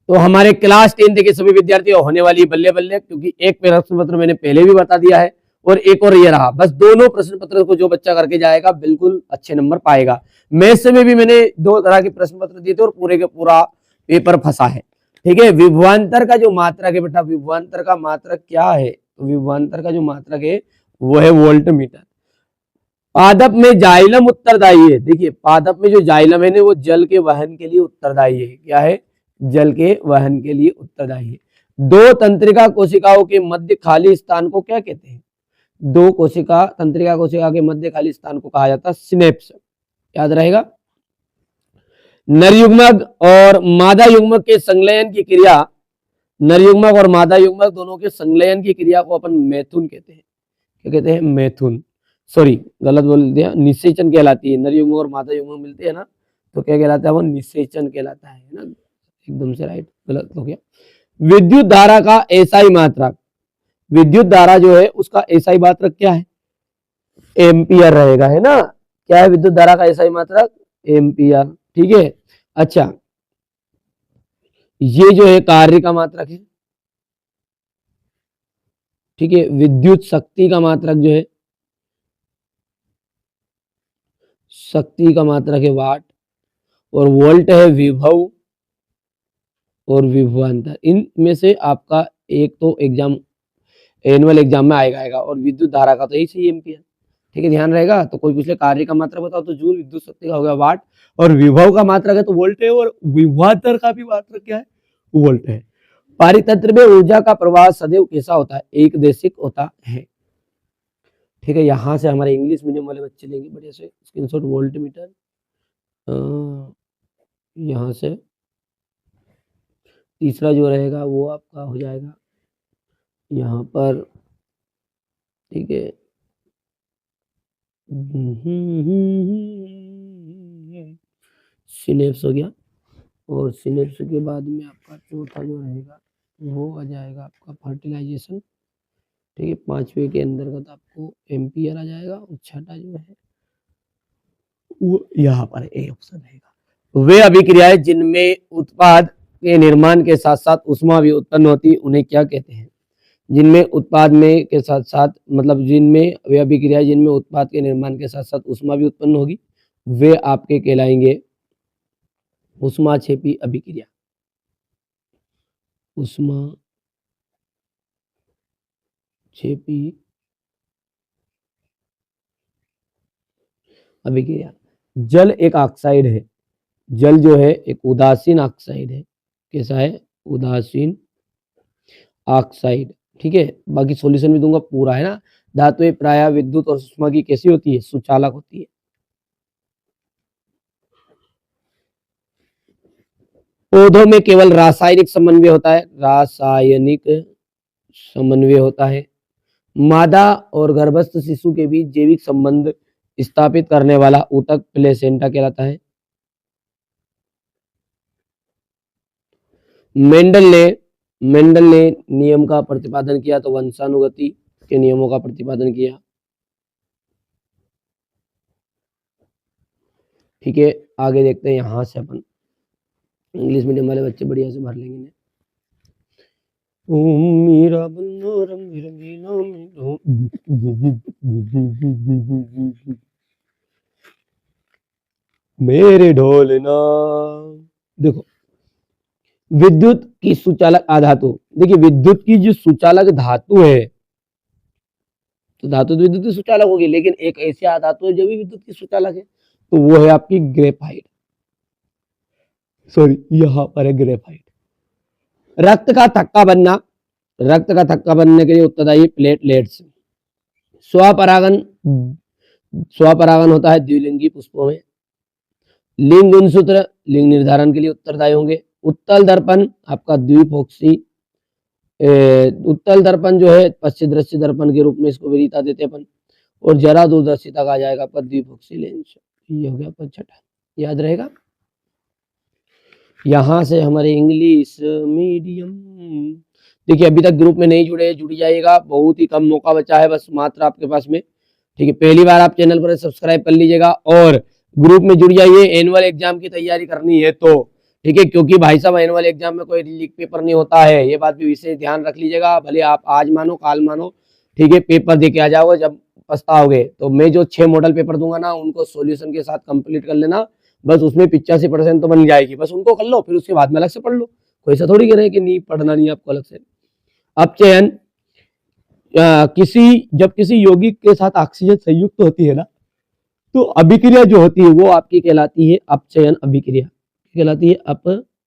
तो हमारे क्लास 10 के सभी विद्यार्थियों होने वाली बल्ले बल्ले, क्योंकि एक प्रश्न पत्र मैंने पहले भी बता दिया है और एक और ये रहा। बस दोनों प्रश्न पत्र को जो बच्चा करके जाएगा बिल्कुल अच्छे नंबर पाएगा। मैथ्स में भी मैंने 2 तरह के प्रश्न पत्र दिए थे और पूरे के पूरा पेपर फंसा है। ठीक है, विभवांतर का जो मात्रक है बेटा, विभवांतर का मात्रक क्या है? तो विभवांतर का जो मात्रक है वो है वोल्ट मीटर। पादप में जाइलम उत्तरदायी है। देखिए पादप में जो जाइलम है ना वो जल के वहन के लिए उत्तरदायी है। क्या है? जल के वहन के लिए उत्तरदायी है। 2 तंत्रिका कोशिकाओं के मध्य खाली स्थान को क्या कहते हैं? 2 तंत्रिका कोशिका के मध्य खाली स्थान को कहा जाता है सिनेप्स। याद रहेगा। नर युग्मक और मादा युग्मक के संलयन की क्रिया, नर युग्मक और मादा युग्मक दोनों के संलयन की क्रिया को अपन मैथुन कहते हैं। क्या कहते हैं? मैथुन। सॉरी गलत बोल दिया, निषेचन कहलाती है। नर युग्मक और मादा युग्मक मिलते हैं ना तो क्या कहलाता है? वो निषेचन कहलाता है ना। एकदम से राइट, गलत हो गया। विद्युत धारा का एसआई मात्रक, विद्युत धारा जो है उसका एसआई मात्रक क्या है? एम्पियर रहेगा, है ना। क्या है विद्युत धारा का एसआई मात्रक? एम्पियर। ठीक है। अच्छा, ये जो है कार्य का मात्रक है। ठीक है, विद्युत शक्ति का मात्रक जो है, शक्ति का मात्रक है वाट, और वोल्ट है विभव और विभवांतर। इनमें से आपका एक तो एग्जाम एनुअल एग्जाम में आएगा और विद्युत धारा का तो यही सही एम्पियर। ठीक है, ध्यान रहेगा। तो कोई पूछले कार्य का मात्रक बताओ तो जूल, विद्युत शक्ति का हो गया वाट, और विभव का मात्रक है तो वोल्ट है, और विभवांतर का भी मात्रक क्या है? वोल्ट है। पारितंत्र में ऊर्जा का प्रवाह सदैव कैसा होता है? एकदेशिक होता है। ठीक है, यहाँ से हमारे इंग्लिश मीडियम वाले बच्चे लेंगे बढ़िया से स्क्रीनशॉट। वोल्ट मीटर यहाँ से तीसरा जो रहेगा वो आपका हो जाएगा यहाँ पर। ठीक है, सिनेप्स हो गया, और सिनेप्स के बाद में आपका चौथा जो रहेगा वो आ जाएगा आपका फर्टिलाइजेशन। ठीक है, 5वें के अंतर्गत आपको एम्पियर आ जाएगा, और छठा जो है वो यहाँ पर ए ऑप्शन रहेगा। वे अभिक्रियाएं जिनमें उत्पाद के निर्माण के साथ साथ उष्मा भी उत्पन्न होती है उन्हें क्या कहते हैं? जिनमें उत्पाद में के साथ साथ मतलब जिनमें वे अभिक्रियाएं जिनमें उत्पाद के निर्माण के साथ साथ उष्मा भी उत्पन्न होगी वे आपके कहलाएंगे उष्माक्षेपी अभिक्रिया। उष्माक्षेपी अभिक्रिया। जल एक ऑक्साइड है। जल जो है एक उदासीन ऑक्साइड है। कैसा है? उदासीन ऑक्साइड। ठीक है, बाकी सॉल्यूशन भी दूंगा पूरा, है ना। धातुएं प्रायः विद्युत और उष्मा की कैसी होती है? सुचालक होती है। पौधों में केवल रासायनिक समन्वय होता है, रासायनिक समन्वय होता है। मादा और गर्भस्थ शिशु के बीच जैविक संबंध स्थापित करने वाला ऊतक प्लेसेंटा कहलाता है। मेंडल ने नियम का प्रतिपादन किया तो वंशानुगति के नियमों का प्रतिपादन किया। ठीक है, आगे देखते हैं। यहां से अपन इंग्लिश मीडियम वाले बच्चे बढ़िया से भर लेंगे। मेरा बन्ना रंग रंगीला मेरे ढोलना। देखो विद्युत की सुचालक आधातु। देखिए विद्युत की जो सुचालक धातु है, तो धातु तो विद्युत की सुचालक होगी, लेकिन एक ऐसी आधातु है जो भी विद्युत की सुचालक है, तो वो है आपकी ग्रेफाइट। सॉरी, यहां पर है ग्रेफाइट। रक्त का थक्का बनना, रक्त का थक्का बनने के लिए उत्तरदायी प्लेटलेट्स। स्वपरागन होता है द्विलिंगी पुष्पों में। लिंग गुणसूत्र लिंग निर्धारण के लिए उत्तरदायी होंगे। उत्तल दर्पण आपका द्विपक्षी, उत्तल दर्पण जो है पश्चिदृश्य दर्पण के रूप में इसको विदिता देते अपन। और जरा दूरदर्शिता का आ जाएगा आपका द्विपक्षी लेंस। ये हो गया अपन छठा, याद रहेगा। यहां से हमारे इंग्लिश मीडियम, देखिए अभी तक ग्रुप में नहीं जुड़े, जुड़ जाइएगा, बहुत ही कम मौका बचा है बस मात्र आपके पास में। ठीक है, पहली बार आप चैनल पर सब्सक्राइब कर लीजिएगा और ग्रुप में जुड़ जाइए। एनुअल एग्जाम की तैयारी करनी है तो ठीक है, क्योंकि भाई साहब एनुअल एग्जाम में कोई लीक पेपर नहीं होता है, ये बात भी विशेष ध्यान रख लीजिएगा। भले आप आज मानो काल मानो, ठीक है, पेपर दे के आ जाओगे, जब पछताओगे। तो मैं जो 6 मॉडल पेपर दूंगा ना, उनको सॉल्यूशन के साथ कंप्लीट कर लेना, बस उसमें 85% तो बन जाएगी, बस उनको कर लो, फिर उसके बाद में अलग से पढ़ लो। कोई ऐसा थोड़ी कह रहे हैं कि नहीं पढ़ना नहीं आपको अलग से। अब चयन, जब किसी यौगिक के साथ ऑक्सीजन संयुक्त होती है ना, तो अभिक्रिया जो होती है वो आपकी कहलाती है अपचयन अभिक्रिया, कहलाती है अपचयन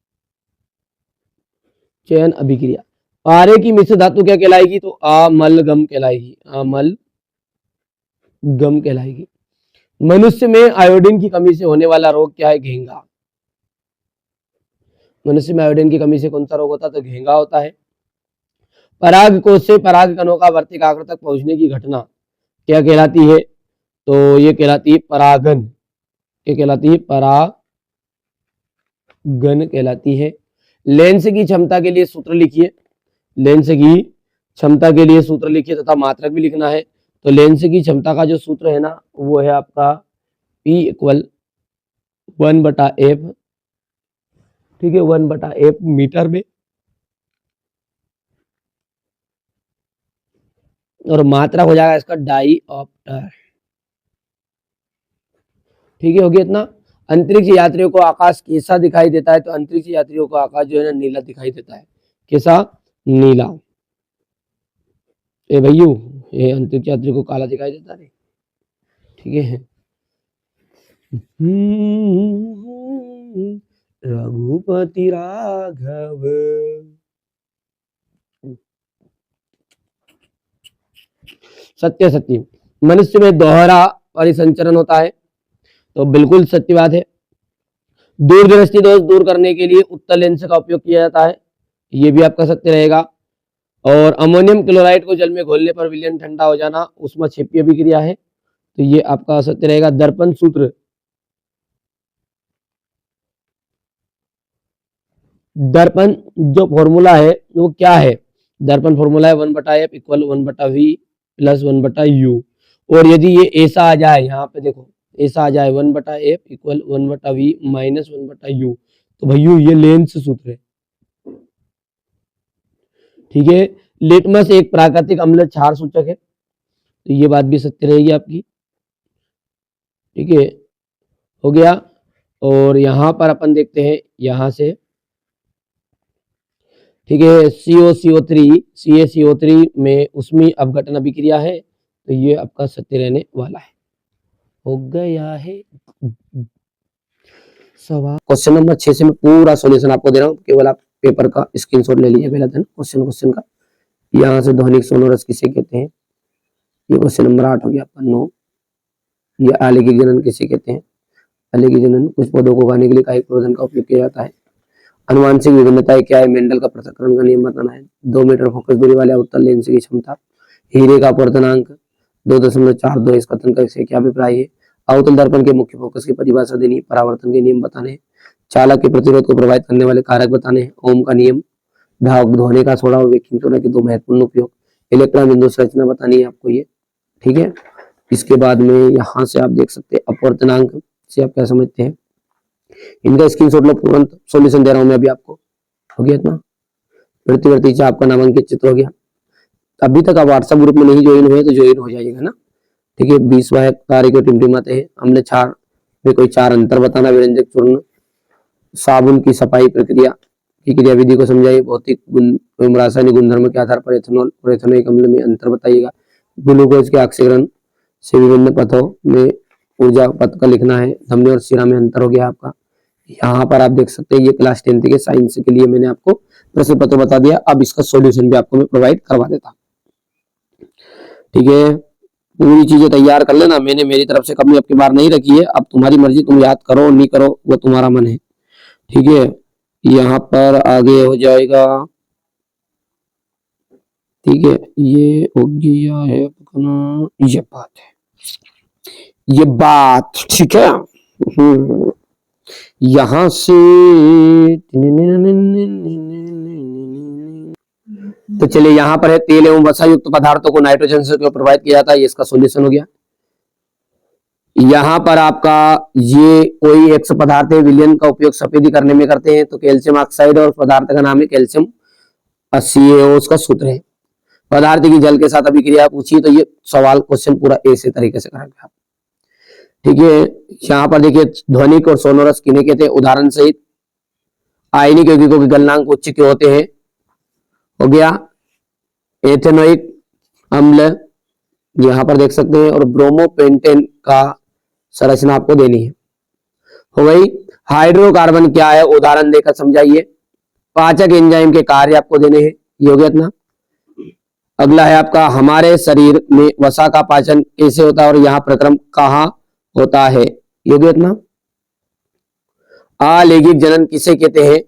अभिक्रिया। पारे की मिश्र धातु क्या कहलाएगी? तो अमलगम कहलाएगी, अमलगम कहलाएगी। मनुष्य में आयोडीन की कमी से होने वाला रोग क्या है? घेंगा। मनुष्य में आयोडीन की कमी से कौन सा रोग होता है? तो घेंगा होता है। पराग कोश से पराग कणों का वर्तिकाग्र तक पहुंचने की घटना क्या कहलाती है? तो ये कहलाती है परागन। क्या कहलाती है? परागन कहलाती है। लेंस की क्षमता के लिए सूत्र लिखिए, लेंस की क्षमता के लिए सूत्र लिखिए तथा मात्रक भी लिखना है। तो लेंस की क्षमता का जो सूत्र है ना, वो है आपका P = 1/f, ठीक है, 1/f मीटर में, और मात्रा हो जाएगा इसका डाईऑप्टर। ठीक है, हो गया इतना। अंतरिक्ष यात्रियों को आकाश कैसा दिखाई देता है? तो अंतरिक्ष यात्रियों को आकाश जो है ना नीला दिखाई देता है। कैसा? नीला। ए भैयू, ये अंतरिक्ष यात्रियों को काला दिखाई देता है, ठीक है। रघुपति राघव, सत्य सत्य, मनुष्य में दोहरा परिसंचरण होता है, तो बिल्कुल सत्य बात है। दूरदृष्टि दोष दूर करने के लिए उत्तल लेंस का उपयोग किया जाता है, ये भी आपका सत्य रहेगा। और अमोनियम क्लोराइड को जल में घोलने पर विलयन ठंडा हो जाना ऊष्माक्षेपीय अभिक्रिया है, तो ये आपका सत्य रहेगा। दर्पण सूत्र, दर्पण जो फॉर्मूला है वो क्या है? दर्पण फॉर्मूला है 1/f = 1/v + 1/u। और यदि ये ऐसा आ जाए, यहाँ पे देखो ऐसा आ जाए 1/f = 1/v - 1/u, तो भैया ये लेंस सूत्र है, ठीक है। लिटमस एक प्राकृतिक अम्ल क्षार सूचक है, तो ये बात भी सत्य रहेगी आपकी, ठीक है, हो गया। और यहाँ पर अपन देखते हैं यहाँ से, ठीक है, CaCO3 में ऊष्मीय अपघटन अभिक्रिया है, तो ये आपका सत्य रहने वाला है। हो गया है सवाल। क्वेश्चन नंबर 6 से मैं पूरा सॉल्यूशन आपको दे रहा हूँ, केवल आप पेपर का स्क्रीनशॉट ले लीजिए पहले दिन क्वेश्चन का। यहाँ से ध्वनिक सोनोरस किसे कहते हैं? ये क्वेश्चन नंबर 8 हो गया आपका 9। ये आलेखिक जनन किसे कहते हैं? आलेखिक जनन, कुछ पौधों को उगाने के लिए कायिक प्रवर्धन का उपयोग किया जाता है। अनुवांशिक विभिन्नताएं क्या है? मेंडल का पृथक्करण का नियम बताना है। 2 मीटर फोकस दूरी वाले अवतल लेंस की क्षमता। हीरे का अपवर्तनांक 2.42, इस कथन का इससे क्या अभिप्राय है? अवतल दर्पण के मुख्य फोकस की परिभाषा देनी, परावर्तन के नियम बताने, चालक के प्रतिरोध को प्रभावित करने वाले कारक बताने, ओम का नियम, धोने का सोडा और बेकिंग सोडा के 2 महत्वपूर्ण उपयोग, इलेक्ट्रॉन बिंदु संरचना बतानी है आपको ये, ठीक है। इसके बाद में यहाँ से आप देख सकते हैं अपवर्तनांक से आप क्या समझते हैं, इनका स्क्रीनशॉट लो, तुरंत सॉल्यूशन दे रहा हूं मैं अभी आपको। हो गया इतना। प्रतिवर्ती से आपका नामांकित चित्र हो गया। अभी तक आप व्हाट्सएप ग्रुप में नहीं ज्वाइन हुए तो ज्वाइन हो जाइएगा ना, ठीक है। 20वां तारीख को टिमटिमाते हैं। अम्ल क्षार में कोई 4 अंतर बताना, व्यंजक चूर्ण, साबुन की सफाई प्रक्रिया की क्रियाविधि को समझाइए, भौतिक गुण रासायनिक गुणधर्म के आधार पर एथेनॉल और एथेनोइक अम्ल में अंतर बताइएगा, ग्लूकोज के ऑक्सीकरण से विभिन्न पथों में ऊर्जा पथ का लिखना है, धमनी और शिरा में अंतर हो गया आपका। यहाँ पर आप देख सकते हैं ये क्लास 10th के साइंस के लिए मैंने आपको प्रश्न पत्र बता दिया। अब इसका सॉल्यूशन भी आपको मैं प्रोवाइड करवा देता, ठीक है। पूरी चीजें तैयार कर लेना, मैंने मेरी तरफ से कभी आपकी बार नहीं रखी है। अब तुम्हारी मर्जी, तुम याद करो नहीं करो वो तुम्हारा मन है, ठीक है। यहाँ पर आगे हो जाएगा, ठीक है। ये हो गया है अपना, ये बात है, ये बात, ठीक है। यहां से तो चलिए, यहाँ पर है तेल एवं वसा युक्त पदार्थों को नाइट्रोजन से प्रभावित किया जाता है, ये इसका सॉल्यूशन हो गया। यहाँ पर आपका ये कोई एक पदार्थ है, विलयन का उपयोग सफेदी करने में करते हैं, तो कैल्शियम ऑक्साइड, और पदार्थ का नाम है कैल्शियम CaO, उसका सूत्र है। पदार्थ की जल के साथ अभिक्रिया पूछी तो ये सवाल क्वेश्चन पूरा ऐसे तरीके से करेंगे आप। ठीक है, यहाँ पर देखिए ध्वनिक और सोनोरस किन्हें कहते हैं, उदाहरण सहित। आयनिक यौगिकों के गलनांक उच्च क्यों होते हैं, हो गया। एथेनोइक अम्ल यहां पर देख सकते हैं, और ब्रोमोपेंटेन का संरचना आपको देनी है, हो गई। हाइड्रोकार्बन क्या है, उदाहरण देकर समझाइए। पाचक एंजाइम के कार्य आपको देने हैं, ये हो गया इतना। अगला है आपका, हमारे शरीर में वसा का पाचन कैसे होता है और यहाँ प्रक्रम कहाँ होता है, ये हो गया इतना। अलैंगिक जनन किसे कहते हैं,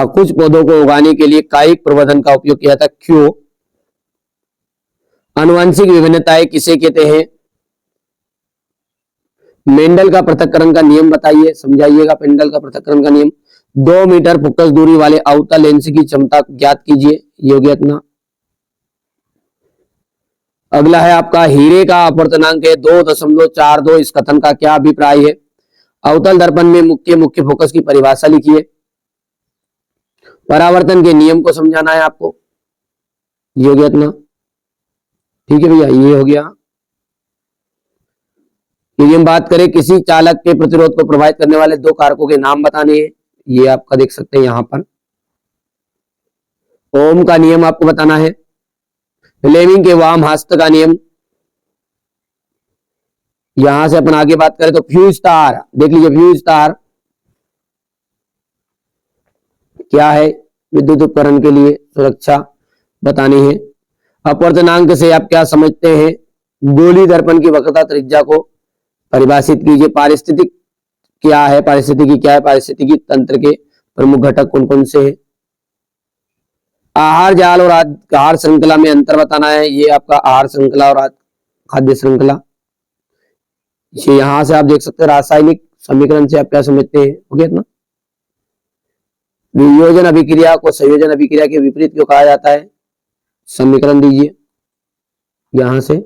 कुछ पौधों को उगाने के लिए कायिक प्रवर्धन का उपयोग किया था, क्यों। आनुवंशिक विभिन्नताएं किसे कहते हैं, मेंडल का पृथक्करण का नियम बताइए, समझाइएगा। मेंडल का पृथक्करण का नियम। 2 मीटर फोकस दूरी वाले अवतल लेंस की क्षमता ज्ञात कीजिए, ये हो गया इतना। अगला है आपका, हीरे का अपवर्तनांक है 2.42, इस कथन का क्या अभिप्राय है। अवतल दर्पण में मुख्य फोकस की परिभाषा लिखिए। परावर्तन के नियम को समझाना है आपको, ये हो गया इतना। ठीक है भैया, ये हो गया। यदि हम बात करें किसी चालक के प्रतिरोध को प्रभावित करने वाले 2 कारकों के नाम बताने हैं, ये आपका देख सकते हैं यहां पर। ओम का नियम आपको बताना है, फ्लेमिंग के वाम हस्त का नियम। यहां से अपन आगे बात करें तो फ्यूज तार, देख लीजिए फ्यूज तार क्या है, विद्युत उपकरण के लिए सुरक्षा बतानी है। अपवर्तनांक से आप क्या समझते हैं, गोली दर्पण की वक्रता त्रिज्या को परिभाषित कीजिए। पारिस्थितिक क्या है, पारिस्थितिकी क्या है, पारिस्थितिकी तंत्र के प्रमुख घटक कौन कौन से हैं। आहार जाल और आहार श्रृंखला में अंतर बताना है, ये आपका आहार श्रृंखला और खाद्य श्रृंखला। ये यहां से आप देख सकते हैं, रासायनिक समीकरण से आप क्या समझते हैं, हो गया ना। वियोजन अभिक्रिया को संयोजन अभिक्रिया के विपरीत क्यों कहा जाता है, समीकरण दीजिए यहां से।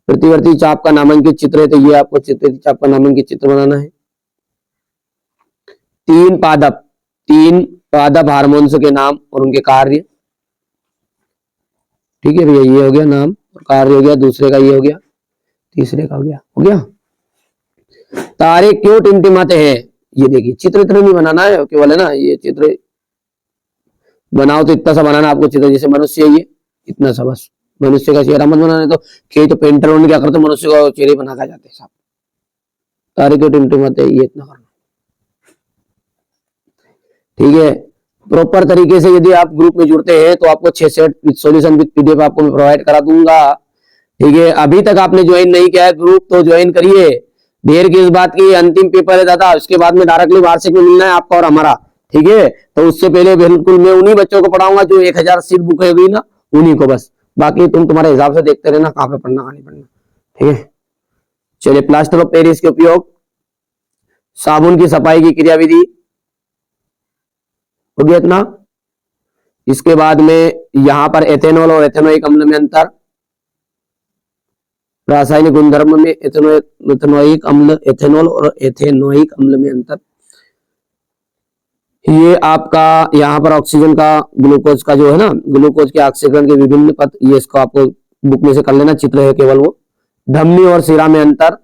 प्रतिवर्ती चाप का नामांकित चित्र है, तो ये आपको प्रतिवर्ती चाप का नामांकित चित्र बनाना है। 3 पादप हार्मोन्स के नाम और उनके कार्य। ठीक है भैया, ये हो गया नाम और कार्य हो गया। दूसरे का ये हो गया, तीसरे का हो गया। तारे क्यों टिमटिमाते हैं, ये देखिए। चित्र इतना नहीं बनाना है केवल, है ना, ये चित्र बनाओ तो इतना सा बनाना आपको चित्र, जैसे मनुष्य है ये इतना सा, बस मनुष्य का चेहरा मत बनाना। तो खेत तो पेंटर ने क्या करते, मनुष्य का चेहरे बना के जाते साहब। तारे क्यों टिमटिमाते हैं, ये इतना करना। ठीक है, प्रॉपर तरीके से यदि आप ग्रुप में जुड़ते हैं तो आपको 6 set with solution with PDF आपको मैं प्रोवाइड करा दूंगा। ठीक है, अभी तक आपने ज्वाइन नहीं किया है ग्रुप तो ज्वाइन करिए। देर की इस बात की, अंतिम पेपर है दादा, उसके बाद में डायरेक्टली वार्षिक में मिलना है आपका और हमारा। ठीक है, तो उससे पहले बिल्कुल मैं उन्हीं बच्चों को पढ़ाऊंगा जो 1000 सीट बुक है ना, उन्हीं को बस। बाकी तुम तुम्हारे हिसाब से देखते रहना कहाँ पे पढ़ना कहाँ नहीं पढ़ना। ठीक है, चलिए। प्लास्टर ऑफ पेरिस के उपयोग, साबुन की सफाई की क्रियाविधि, हो गया इतना। इसके बाद में यहां पर एथेनॉल और एथेनोइक अम्ल में अंतर, रासायनिक गुणधर्म में एथेनोइक अम्ल, एथेनॉल और एथेनोइक अम्ल में अंतर। ये आपका यहाँ पर ऑक्सीजन का, ग्लूकोज का जो है ना, ग्लूकोज के ऑक्सीकरण के विभिन्न पद, ये इसको आपको बुक में से कर लेना, चित्र है केवल वो। धमनी और शिरा में अंतर,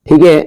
ठीक है।